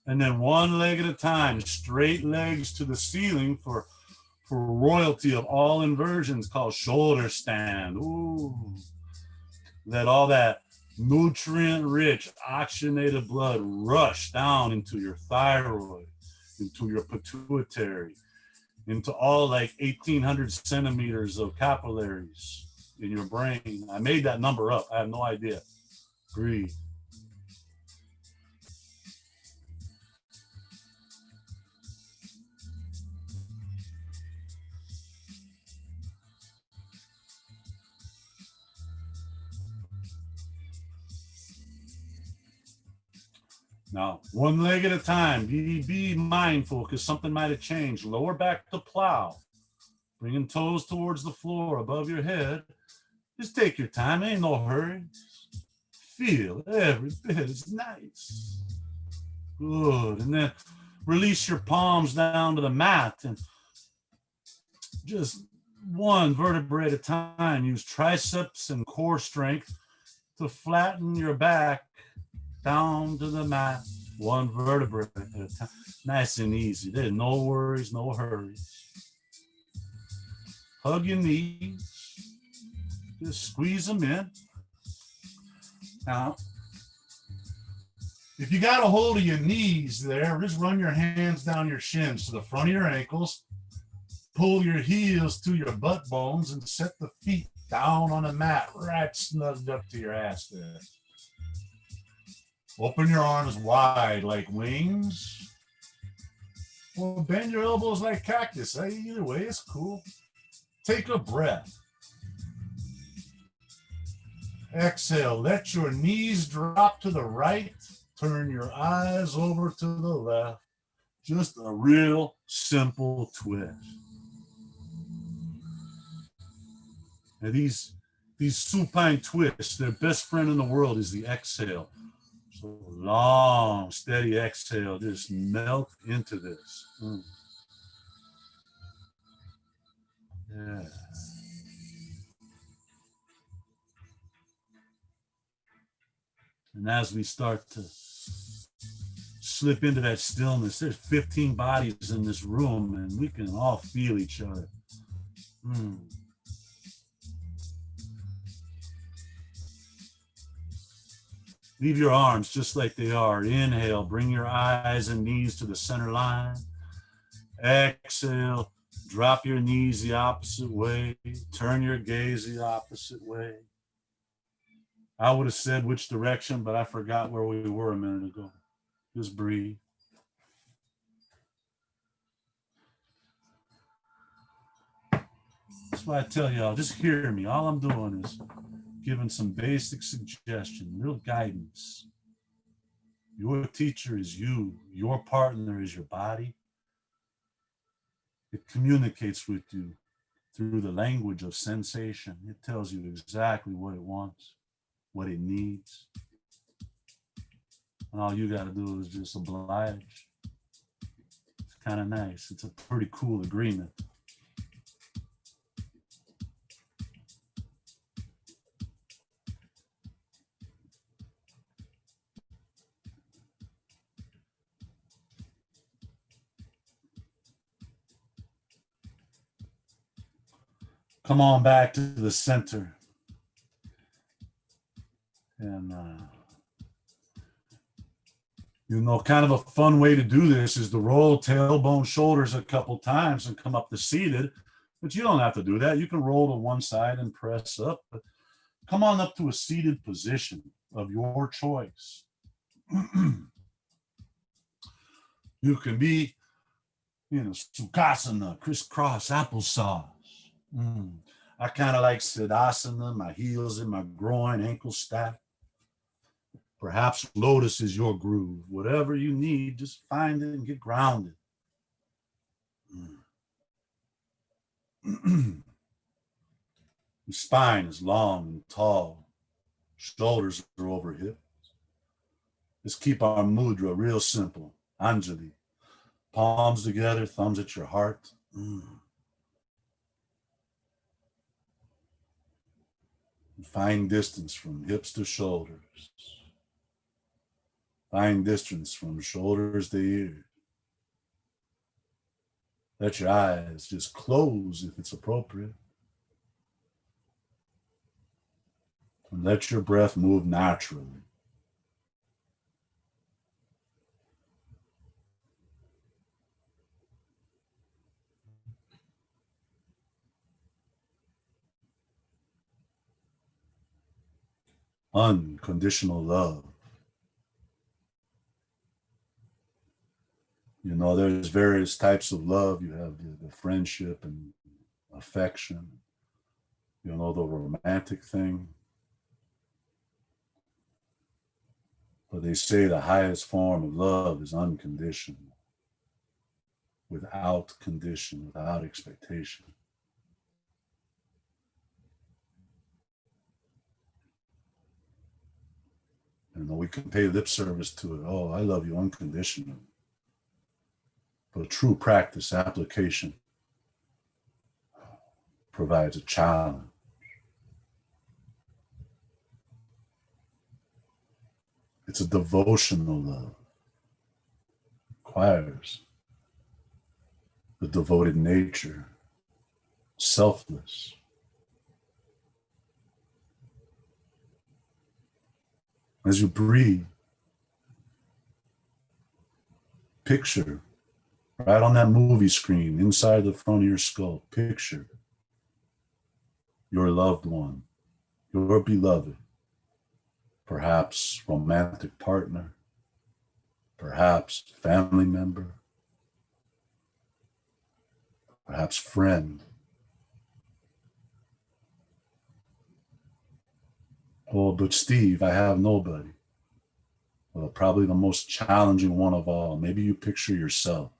And then one leg at a time, straight legs to the ceiling for royalty of all inversions called shoulder stand. Ooh. Let all that nutrient-rich oxygenated blood rush down into your thyroid, into your pituitary, into all like 1,800 centimeters of capillaries in your brain. I made that number up. I have no idea. Breathe. Now, one leg at a time. Be mindful because something might have changed. Lower back to plow. Bringing toes towards the floor above your head. Just take your time. Ain't no hurry. Feel every bit. It's nice. Good. And then release your palms down to the mat and just one vertebrae at a time. Use triceps and core strength to flatten your back down to the mat. One vertebrae at a time. Nice and easy. There's no worries, no hurries. Hug your knees. Just squeeze them in. Now, if you got a hold of your knees there, just run your hands down your shins to the front of your ankles. Pull your heels to your butt bones and set the feet down on the mat, right snugged up to your ass there. Open your arms wide like wings. Or bend your elbows like cactus. Hey, either way, it's cool. Take a breath. Exhale. Let your knees drop to the right. Turn your eyes over to the left. Just a real simple twist. Now these supine twists, their best friend in the world is the exhale. So long, steady exhale. Just melt into this. Yeah. And as we start to slip into that stillness, there's 15 bodies in this room, and we can all feel each other. Leave your arms just like they are. Inhale, bring your eyes and knees to the center line. Exhale, drop your knees the opposite way. Turn your gaze the opposite way. I would have said which direction, but I forgot where we were a minute ago. Just breathe. That's why I tell y'all, just hear me. All I'm doing is giving some basic suggestion, real guidance. Your teacher is you. Your partner is your body. It communicates with you through the language of sensation. It tells you exactly what it wants, what it needs. And all you got to do is just oblige. It's kind of nice. It's a pretty cool agreement. Come on back to the center. And, kind of a fun way to do this is to roll tailbone shoulders a couple times and come up to seated. But you don't have to do that. You can roll to one side and press up. But come on up to a seated position of your choice. You can be, Sukhasana, crisscross applesauce. I kind of like Siddhasana, my heels in my groin, ankles stacked. Perhaps lotus is your groove. Whatever you need, just find it and get grounded. Your spine is long and tall. Shoulders are over hips. Just keep our mudra real simple. Anjali. Palms together, thumbs at your heart. Find distance from hips to shoulders. Find distance from shoulders to ears. Let your eyes just close if it's appropriate. And let your breath move naturally. Unconditional love. There's various types of love. You have the friendship and affection, the romantic thing. But they say the highest form of love is unconditional, without condition, without expectation. We can pay lip service to it. Oh, I love you unconditionally. But true practice, application, provides a challenge. It's a devotional love. Requires a devoted nature. selfless. As you breathe, picture right on that movie screen inside the front of your skull, picture your loved one, your beloved, perhaps romantic partner, perhaps family member, perhaps friend. Oh, but Steve, I have nobody. Well, probably the most challenging one of all. Maybe you picture yourself.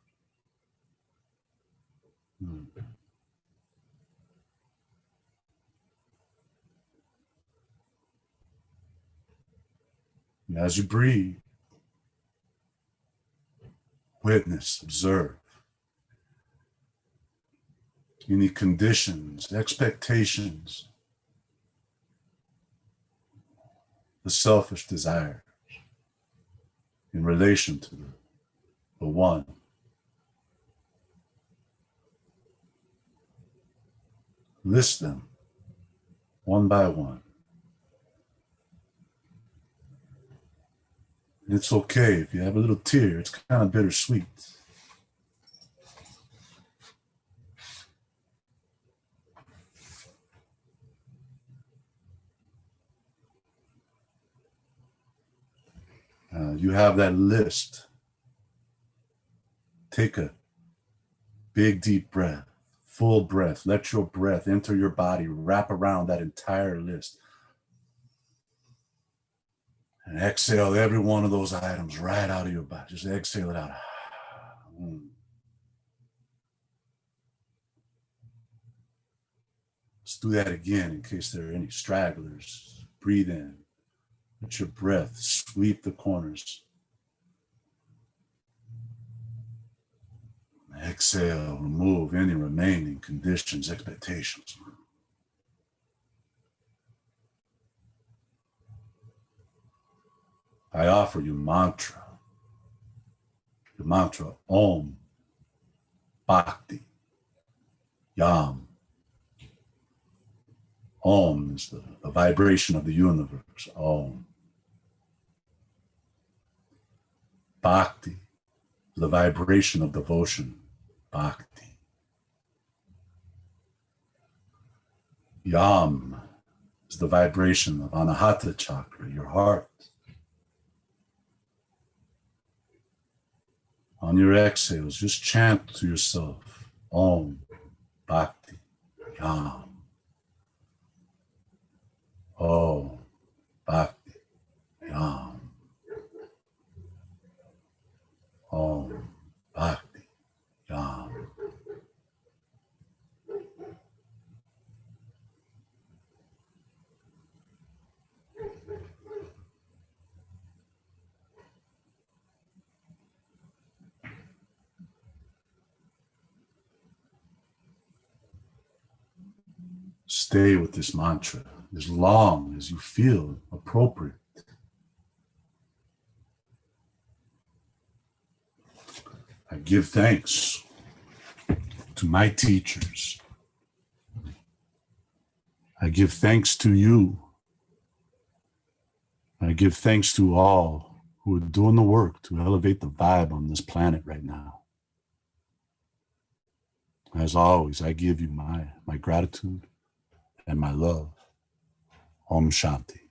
And as you breathe, witness, observe any conditions, expectations, the selfish desires in relation to the one. List them one by one. And it's okay if you have a little tear, it's kind of bittersweet. You have that list. Take a big, deep breath, full breath. Let your breath enter your body, wrap around that entire list. And exhale every one of those items right out of your body. Just exhale it out. Let's do that again in case there are any stragglers. Breathe in. Let your breath sweep the corners. Exhale, remove any remaining conditions, expectations. I offer you mantra. The mantra Om Bhakti Yam. Om is the vibration of the universe. Om. Bhakti, the vibration of devotion. Bhakti. Yam is the vibration of Anahata chakra, your heart. On your exhales, just chant to yourself, Om Bhakti Yam. Om Bhakti Yam. Om Bhakti Yam. Stay with this mantra as long as you feel appropriate. I give thanks to my teachers. I give thanks to you. I give thanks to all who are doing the work to elevate the vibe on this planet right now. As always, I give you my gratitude and my love. Om Shanti.